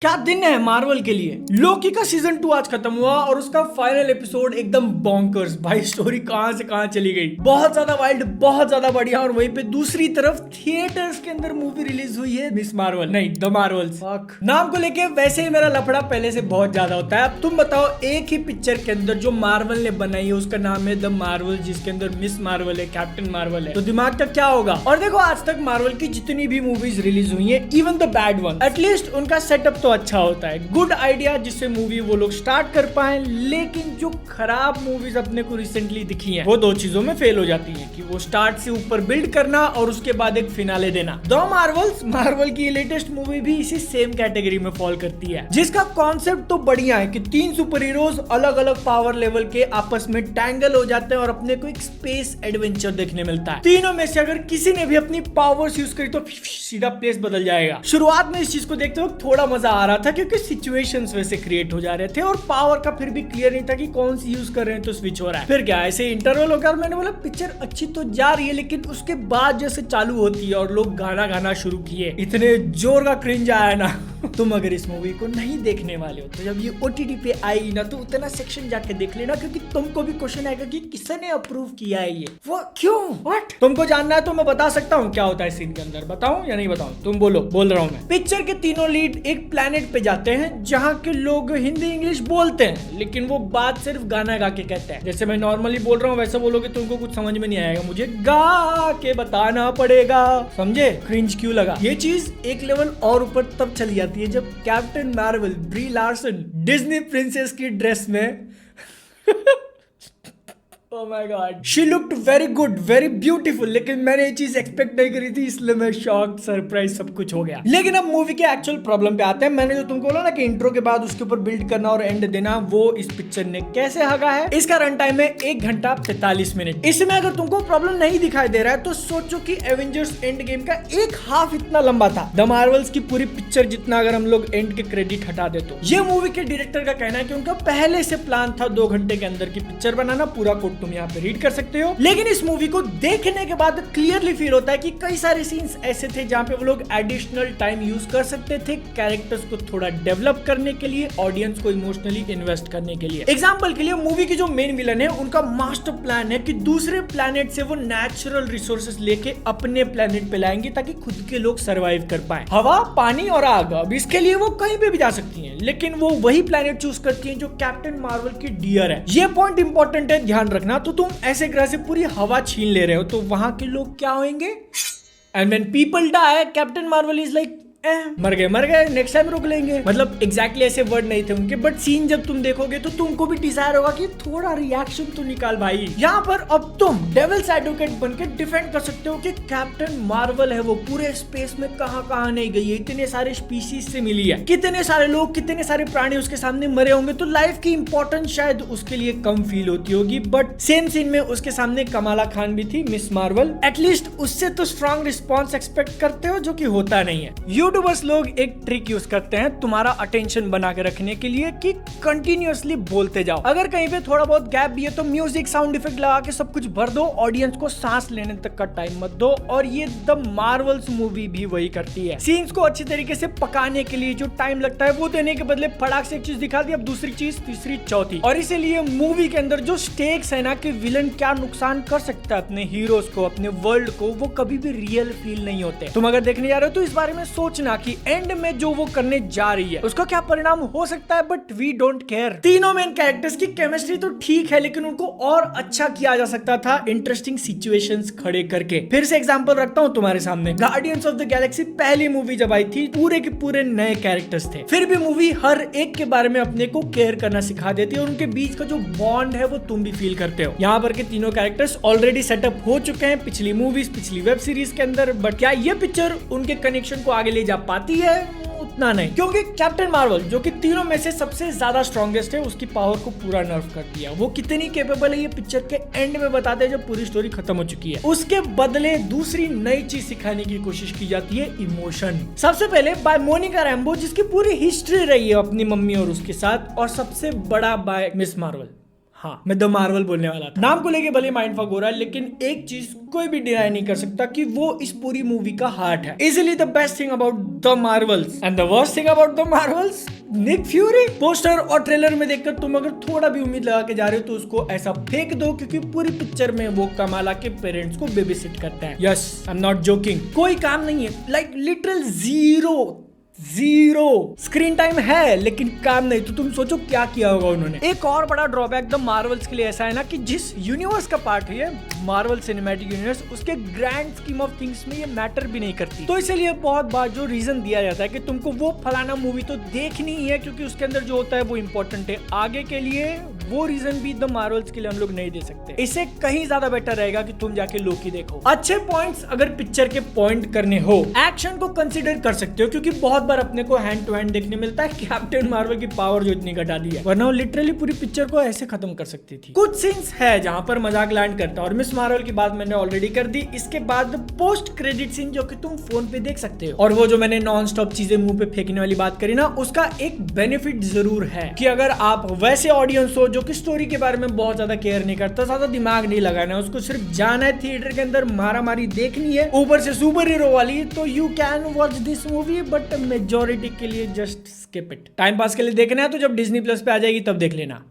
क्या दिन है मार्वल के लिए। लोकी का सीजन 2 आज खत्म हुआ और उसका फाइनल एपिसोड एकदम बॉन्कर्स। भाई स्टोरी कहां से कहां चली गई, बहुत ज्यादा वाइल्ड, बहुत ज्यादा बढ़िया। और वहीं पे दूसरी तरफ थिएटर्स के अंदर मूवी रिलीज हुई है मिस मार्वल, नहीं द मार्वल्स। नाम को लेके वैसे ही मेरा लफड़ा पहले से बहुत ज्यादा होता है। अब तुम बताओ, एक ही पिक्चर के अंदर जो मार्वल ने बनाई है उसका नाम है द मार्वल, जिसके अंदर मिस मार्वल है, कैप्टन मार्वल है, तो दिमाग का क्या होगा। और देखो आज तक मार्वल की जितनी भी मूवीज रिलीज हुई है, even the bad one, at least उनका सेटअप तो अच्छा होता है, गुड आइडिया जिससे मूवी वो लोग स्टार्ट कर पाए। लेकिन जो खराब मूवीज अपने को रिसेंटली दिखी हैं, वो दो चीजों में फेल हो जाती हैं कि वो स्टार्ट से ऊपर बिल्ड करना और उसके बाद एक फिनाले देना। द मार्वल्स, मार्वल की लेटेस्ट मूवी भी इसी सेम कैटेगरी में फॉल करती है, जिसका कॉन्सेप्ट तो बढ़िया है कि तीन सुपर हीरोज अलग अलग पावर लेवल के आपस में टैंगल हो जाते हैं और अपने को एक स्पेस एडवेंचर देखने मिलता है। तीनों में से अगर किसी ने भी अपनी पावर्स यूज करी तो सीधा प्लेस बदल जाएगा। शुरुआत में इस चीज को देखते वक्त थोड़ा मजा आ रहा था क्योंकि सिचुएशंस वैसे क्रिएट हो जा रहे थे और पावर का फिर भी क्लियर नहीं था कि कौन सी यूज कर रहे हैं तो स्विच हो रहा है। फिर क्या ऐसे इंटरवल हो गया और मैंने बोला पिक्चर अच्छी तो जा रही है, लेकिन उसके बाद जैसे चालू होती है और लोग गाना गाना शुरू किए, इतने जोर का क्रिंज आया ना। तुम अगर इस मूवी को नहीं देखने वाले हो तो जब ये OTT पे आएगी ना तो उतना सेक्शन जाके देख लेना, क्योंकि तुमको भी क्वेश्चन आएगा कि किसने अप्रूव किया है ये, वो क्यों, व्हाट। तुमको जानना है तो मैं बता सकता हूँ क्या होता है सीन के अंदर, बताऊं या नहीं बताऊं, तुम बोलो। बोल रहा हूँ मैं। पिक्चर के तीनों लीड एक प्लेनेट पे जाते हैं जहाँ के लोग हिंदी इंग्लिश बोलते हैं, लेकिन वो बात सिर्फ गाना गा के कहते हैं। जैसे मैं नॉर्मली बोल रहा हूँ वैसे बोलोगे तुमको कुछ समझ में नहीं आएगा, मुझे गा के बताना पड़ेगा, समझे। क्रिंज क्यों लगा। ये चीज एक लेवल और ऊपर तब चली जाती है जब Captain Marvel Brie Larson Disney princess की ड्रेस में Oh my God. She looked very good, very beautiful, लेकिन मैंने ये चीज एक्सपेक्ट नहीं करी थी, इसलिए मैं शॉक, सरप्राइज सब कुछ हो गया। लेकिन अब मूवी के एक्चुअल प्रॉब्लम पे आते हैं। मैंने जो तुमको बोला ना कि इंट्रो के बाद उसके ऊपर बिल्ड करना और एंड देना, वो इस पिक्चर ने कैसे हगा है। इसका रन टाइम है 1 घंटा 45 मिनट। इसमें अगर तुमको प्रॉब्लम नहीं दिखाई दे रहा है तो सोचो कि एवेंजर्स एंड गेम का एक हाफ इतना लंबा था, द मार्वल्स की पूरी पिक्चर जितना अगर हम लोग एंड के क्रेडिट हटा दे तो। ये मूवी के डायरेक्टर का कहना है कि उनका पहले से प्लान था 2 घंटे के अंदर की पिक्चर बनाना, पूरा कोड तुम यहाँ पे रीड कर सकते हो। लेकिन इस मूवी को देखने के बाद क्लियरली फील होता है कि कई सारे सीन्स ऐसे थे जहाँ पे वो लोग एडिशनल टाइम यूज कर सकते थे कैरेक्टर्स को थोड़ा डेवलप करने के लिए, ऑडियंस को इमोशनली इन्वेस्ट करने के लिए। एग्जांपल के लिए मूवी की जो मेन विलन है उनका मास्टर प्लान है कि दूसरे प्लेनेट से वो नेचुरल रिसोर्सेज लेके अपने प्लेनेट पे लाएंगे ताकि खुद के लोग सरवाइव कर पाए। हवा, पानी और आग, अब इसके लिए वो कहीं पे भी जा सकती हैं, लेकिन वो वही प्लेनेट चूज करती हैं जो कैप्टन मार्वल की डियर है। ये पॉइंट इंपॉर्टेंट है, ध्यान रखना। तो तुम ऐसे ग्रह से पूरी हवा छीन ले रहे हो तो वहां के लोग क्या होंगे। And when people die, Captain Marvel is like मर गए, नेक्स्ट टाइम रोक लेंगे। मतलब एग्जैक्टली ऐसे वर्ड नहीं थे उनके, बट सीन जब तुम देखोगे तो तुमको भी डिजायर होगा कि थोड़ा रिएक्शन तो निकाल भाई। यहाँ पर अब तुम डेविल्स एडवोकेट बनके डिफेंड कर सकते हो कि कैप्टन मार्वल है वो पूरे स्पेस में कहाँ नहीं गई है, इतने सारे स्पीसीज से मिली है, कितने सारे लोग, कितने सारे प्राणी उसके सामने मरे होंगे, तो लाइफ की इंपॉर्टेंस शायद उसके लिए कम फील होती होगी। बट सेम सीन में उसके सामने कमाला खान भी थी, मिस मार्वल। एटलीस्ट उससे तो स्ट्रॉन्ग रिस्पॉन्स एक्सपेक्ट करते हो, जो कि होता नहीं है। यूट्यूबर्स लोग एक ट्रिक यूज करते हैं तुम्हारा अटेंशन बना के रखने के लिए कि कंटिन्यूअसली बोलते जाओ। अगर कहीं पे थोड़ा बहुत गैप भी है तो म्यूजिक, साउंड इफेक्ट लगा के सब कुछ भर दो, ऑडियंस को सांस लेने तक का टाइम मत दो। और ये द मार्वल्स मूवी भी वही करती है। सीन्स को अच्छी तरीके से पकाने के लिए जो टाइम लगता है वो देने के बदले फटाक से एक चीज दिखा दी, अब दूसरी चीज, तीसरी, चौथी। और इसीलिए मूवी के अंदर जो स्टेक्स है ना कि विलन क्या नुकसान कर सकता है अपने हीरोज को, अपने वर्ल्ड को, वो कभी भी रियल फील नहीं होते। तुम अगर देखने जा रहे हो तो इस बारे में सोचना कि एंड में जो वो करने जा रही है उसका क्या परिणाम हो सकता है, बट वी डोंट केयर। तीनों मेन कैरेक्टर्स की केमिस्ट्री तो ठीक है, लेकिन उनको और अच्छा किया जा सकता था इंटरेस्टिंग सिचुएशंस खड़े करके। फिर से एग्जांपल रखता हूं तुम्हारे सामने, गार्डियंस ऑफ द गैलेक्सी पहली मूवी जब आई थी पूरे के पूरे नए कैरेक्टर्स थे, फिर भी मूवी हर एक के बारे में अपने को केयर करना सिखा देती है और उनके बीच का जो बॉन्ड है वो तुम भी फील करते हो। यहाँ पर के तीनों कैरेक्टर्स ऑलरेडी सेटअप हो चुके हैं पिछली मूवीज, पिछली वेब सीरीज के अंदर, बट क्या ये पिक्चर उनके कनेक्शन को आगे ले जा पाती है? उतना नहीं, क्योंकि कैप्टन मार्वल जो कि तीनों में से सबसे ज्यादा स्ट्रॉन्गेस्ट है, उसकी पावर को पूरा नर्फ कर दिया। वो कितनी कैपेबल है ये पिक्चर के एंड में बताते हैं जब पूरी स्टोरी खत्म हो चुकी है। उसके बदले दूसरी नई चीज सिखाने की कोशिश की जाती है, इमोशन। सबसे पहले बाय मोनिका रैम्बो, जिसकी पूरी हिस्ट्री रही है अपनी मम्मी और उसके साथ, और सबसे बड़ा बाय मिस मार्वल। हाँ, मैं द मार्वल बोलने वाला था। नाम को लेके भले माइंड फक हो रहा है, लेकिन एक चीज कोई भी डिनाई नहीं कर सकता कि वो इस पूरी मूवी का हार्ट है। Easily the best thing about the Marvels and the worst thing about the Marvels, Nick Fury. Poster और ट्रेलर में देखकर तुम अगर थोड़ा भी उम्मीद लगा के जा रहे हो तो उसको ऐसा फेंक दो, क्योंकि पूरी पिक्चर में वो कमाला के पेरेंट्स को बेबी सिट करते हैं। Yes, I am not joking, कोई काम नहीं है, like literal zero screen time है लेकिन काम नहीं। तो तुम सोचो क्या किया होगा उन्होंने। एक और बड़ा ड्रॉबैक द मार्वल्स के लिए ऐसा है ना कि जिस यूनिवर्स का पार्ट है मार्वल सिनेमैटिक यूनिवर्स, उसके ग्रैंड स्कीम ऑफ थिंग्स में ये मैटर भी नहीं करती। तो इसलिए बहुत बार जो रीजन दिया जाता है कि तुमको वो फलाना मूवी तो देखनी ही है क्योंकि उसके अंदर जो होता है वो इंपॉर्टेंट है आगे के लिए, वो रीजन भी द मार्वल्स के लिए हम लोग नहीं दे सकते। इससे कहीं ज्यादा बेटर रहेगा कि तुम जाके लोकी देखो। अच्छे पॉइंट्स अगर पिक्चर के पॉइंट करने हो, एक्शन को कंसिडर कर सकते हो, क्योंकि बहुत बार अपने को हैंड टू हैंड देखने मिलता है कैप्टन मार्वल की पावर जो इतनी घटा दी है, वरना वो लिटरली पूरी पिक्चर को ऐसे खत्म कर सकती थी। कुछ सीन्स है जहां पर मजाक लैंड करता है, और मिस मार्वल की बात मैंने ऑलरेडी कर दी। इसके बाद पोस्ट क्रेडिट सीन जो कि तुम फोन पे देख सकते हो, और वो जो मैंने नॉन स्टॉप चीजें मुंह पे फेंकने वाली बात करी ना, उसका एक बेनिफिट जरूर है कि अगर आप वैसे ऑडियंस हो जो कि स्टोरी के बारे में बहुत ज्यादा केयर नहीं करता, ज्यादा दिमाग नहीं लगाना है, उसको सिर्फ जाना है थिएटर के अंदर, मारा मारी देखनी है, ऊपर से सुपर हीरो वाली, तो you can watch this movie, but majority के लिए just skip it. Time pass के लिए देखना है तो जब डिज्नी प्लस पे आ जाएगी तब देख लेना।